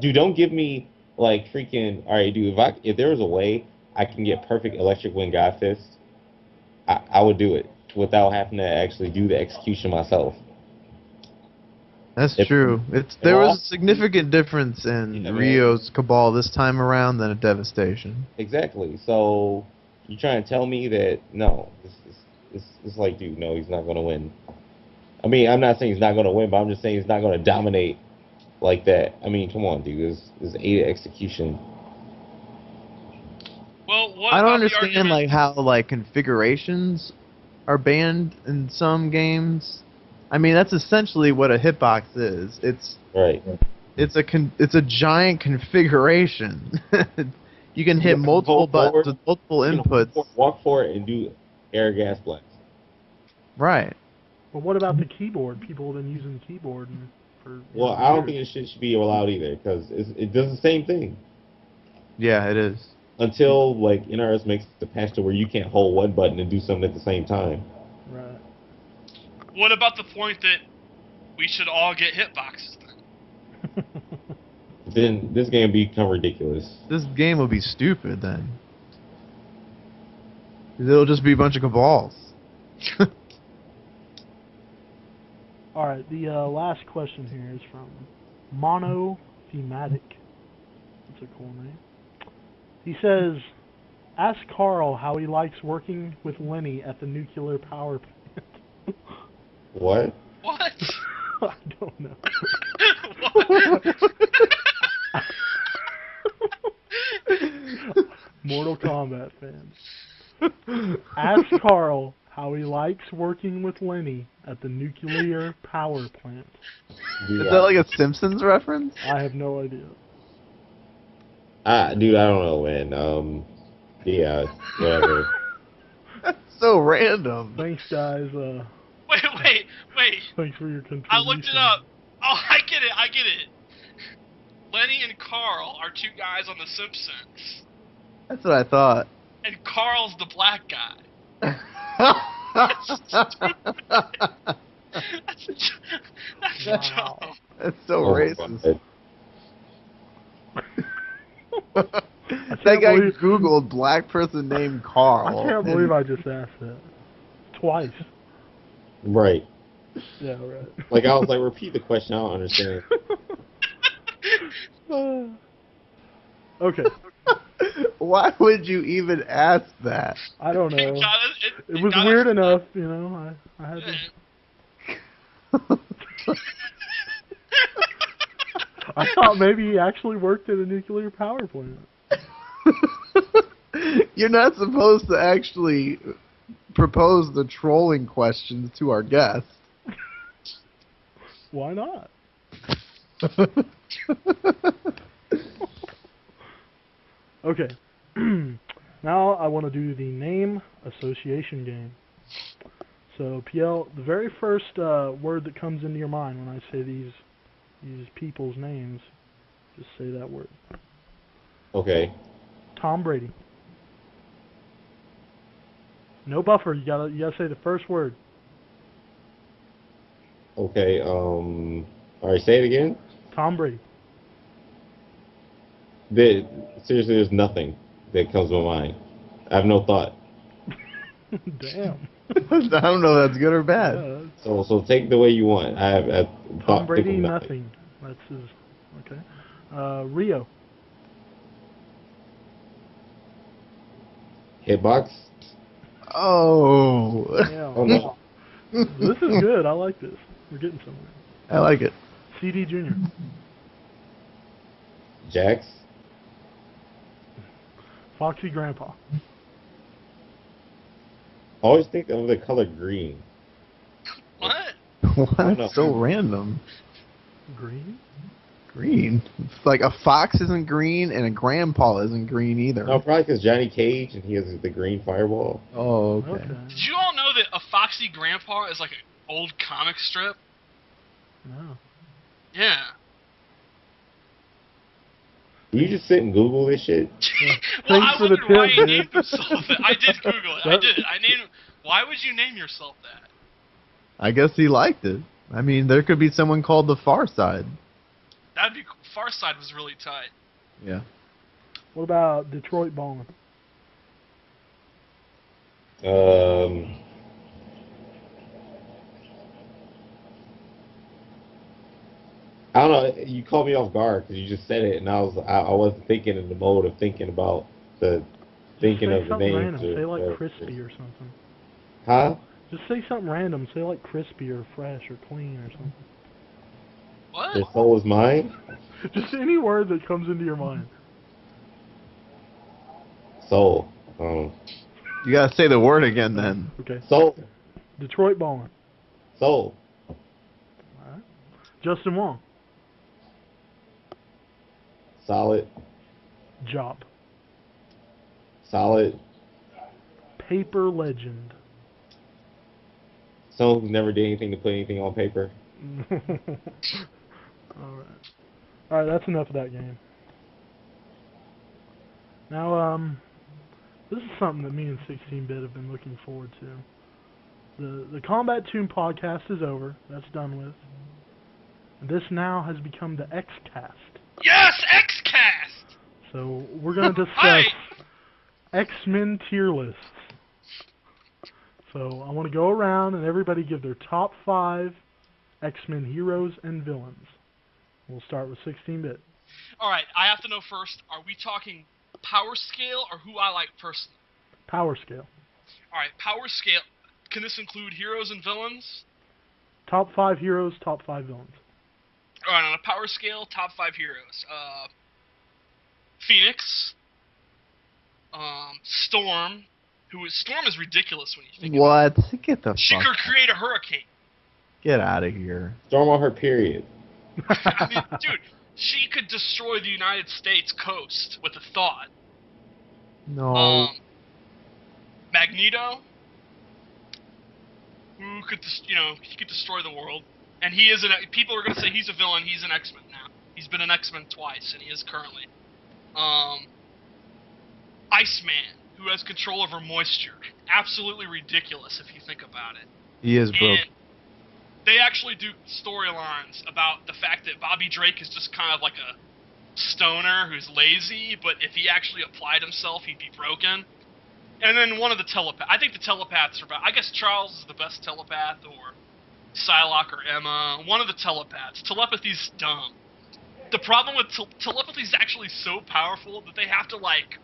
Dude, don't give me like freaking. All right, dude. If there was a way I can get perfect electric wind god fist, I would do it without having to actually do the execution myself. That's If, true. if There was all, a significant difference in yeah, man. Rio's Cabal this time around than a Devastation. Exactly. So you trying to tell me that no, it's like, dude, no, he's not gonna win. I mean, I'm not saying he's not gonna win, but I'm just saying he's not gonna dominate like that. I mean, come on, dude. This Ada execution. Well, what I don't about the understand argument? like how like configurations are banned in some games. I mean, that's essentially what a hitbox is. Right. It's a giant configuration. You can hit multiple buttons with multiple inputs. Walk forward and do air gas blast. Right. But what about the keyboard? People have been using the keyboard for. Well, I don't think this shit should be allowed either because it does the same thing Yeah, it is. until like NRS makes the patch to where you can't hold one button and do something at the same time. Right. What about the point that we should all get hitboxes then? Then this game become ridiculous. This game will be stupid then. 'Cause it'll just be a bunch of cabals. All right. The last question here is from Monothematic. That's a cool name. He says, "Ask Carl how he likes working with Lenny at the nuclear power plant." What? What? I don't know. What? Mortal Kombat fans. Ask Carl how he likes working with Lenny at the nuclear power plant. Dude, Is that like a Simpsons reference? I have no idea. dude, I don't know, man. Yeah, whatever. That's so random. Thanks, guys. Wait. Thanks for your contribution. I looked it up. Oh, I get it. Lenny and Carl are two guys on The Simpsons. That's what I thought. And Carl's the black guy. That's Wow. dumb. That's so Oh, racist. I That can't guy believe- Googled black person named I Carl. can't believe I just asked that. Twice. Right. Yeah, right. Like I was like, repeat the question. I don't understand. Okay. Why would you even ask that? I don't know. It was got weird us- enough, you know. I had to. I thought maybe he actually worked at a nuclear power plant. You're not supposed to actually propose the trolling questions to our guests. Why not? Okay. Now I want to do the name association game. So, PL, the very first word that comes into your mind when I say these people's names, just say that word. Okay. Tom Brady. No buffer. You gotta say the first word. Okay. All right. Say it again. Tom Brady. Seriously, there's nothing that comes to my mind. I have no thought. Damn. I don't know if that's good or bad. Yeah, So take the way you want. I Tom thought Brady, think of nothing. That's his. Okay. Rio. Hitbox. Oh. Yeah. Oh no. This is good. I like this. We're getting somewhere. I like it. CD Junior. Jax. Foxy Grandpa. Always think of the color green. What? What? know. So random. Green. Green. It's like a fox isn't green and a grandpa isn't green either. No, probably because Johnny Cage and he has the green fireball. Oh, okay. Okay. Did you all know that a Foxy Grandpa is like an old comic strip? No. Yeah. You just sit and Google this shit. Well, Thanks I for the wondered why tip, he dude. named himself that. I did Google it. I did. I named. Why would you name yourself that? I guess he liked it. I mean, there could be someone called the Far Side. That'd be Farside was really tight. Yeah. What about Detroit Ballin'? I don't know. You caught me off guard because you just said it, and I wasn't thinking in the mode of thinking about the thinking Say of the something name. random. Say like crispy or something. Huh? Just say something random. Say like crispy or fresh or clean or something. What? The soul is mine. Just any word that comes into your mind. Soul. You gotta say the word again then. Okay. Soul. Detroit Ballin'. Soul. Alright. Justin Wong. Solid. Job. Solid. Paper legend. Someone who never did anything to put anything on paper. Alright, that's enough of that game. Now, this is something that me and 16-Bit have been looking forward to. The Kombat Tomb Podcast is over. That's done with. This now has become the X-Cast. Yes, X-Cast! So, we're going to discuss Hi! X-Men tier lists. So, I want to go around and everybody give their top 5 X-Men heroes and villains. We'll start with 16-Bit. Alright, I have to know first, are we talking power scale or who I like personally? Power scale. Alright, power scale. Can this include heroes and villains? Top 5 heroes, top 5 villains. Alright, on a power scale, top 5 heroes. Phoenix. Storm. Storm is ridiculous when you think about it. What? Get the She fuck. could create a hurricane. Get out of here. Storm on her period. I mean, dude, she could destroy the United States coast with a thought. No. Magneto, who could, he could destroy the world, and he is people are gonna say he's a villain. He's an X-Men now. He's been an X-Men twice, and he is currently. Iceman, who has control over moisture. Absolutely ridiculous if you think about it. He is broke. And they actually do storylines about the fact that Bobby Drake is just kind of like a stoner who's lazy, but if he actually applied himself, he'd be broken. And then one of the telepaths. I think the telepaths are about. I guess Charles is the best telepath, or Psylocke or Emma. One of the telepaths. Telepathy's dumb. The problem with telepathy is actually so powerful that they have to, like...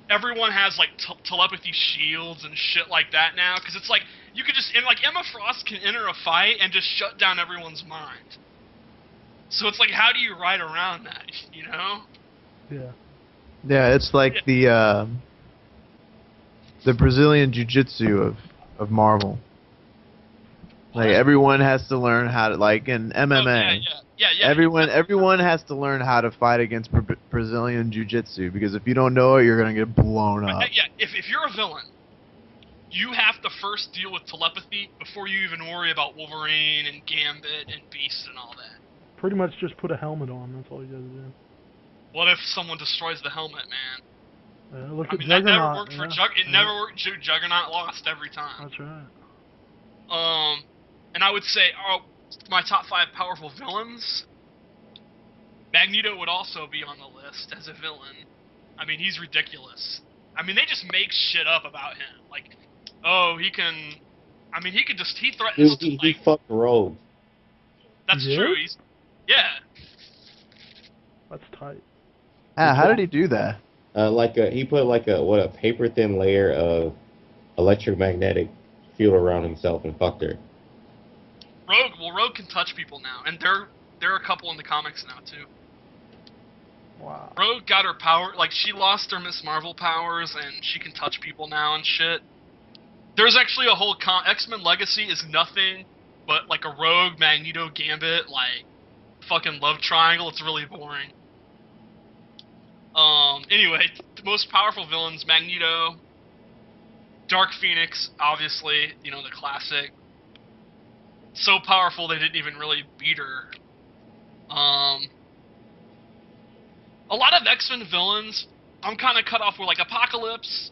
Everyone has, like, telepathy shields and shit like that now, because it's like, you could just... Like, Emma Frost can enter a fight and just shut down everyone's mind. So it's like, how do you ride around that, you know? Yeah. Yeah, it's like the Brazilian Jiu-Jitsu of Marvel. Like, everyone has to learn how to, like, in MMA. Yeah. Everyone has to learn how to fight against Brazilian Jiu-Jitsu, because if you don't know it, you're gonna get blown up. Yeah, if you're a villain, you have to first deal with telepathy before you even worry about Wolverine and Gambit and Beast and all that. Pretty much just put a helmet on. That's all you gotta do. What if someone destroys the helmet, man? Look I at mean, that Juggernaut. never worked for It never worked. Juggernaut lost every time. That's right. And I would say, my top 5 powerful villains. Magneto would also be on the list as a villain. I mean, he's ridiculous. I mean, they just make shit up about him. Like, he can. I mean, he threatens to, like, He fucked Rogue. That's Yeah? true. Yeah. That's tight. How did he do that? He put a paper thin layer of electromagnetic field around himself and fucked her. Rogue can touch people now, and there are a couple in the comics now too. Wow. Rogue got her power, like, she lost her Miss Marvel powers, and she can touch people now and shit. There's actually a whole X-Men Legacy is nothing but like a Rogue, Magneto, Gambit, like, fucking love triangle. It's really boring. Anyway, the most powerful villains: Magneto, Dark Phoenix, obviously, the classic. So powerful they didn't even really beat her. A lot of X-Men villains, I'm kind of cut off with, like, Apocalypse.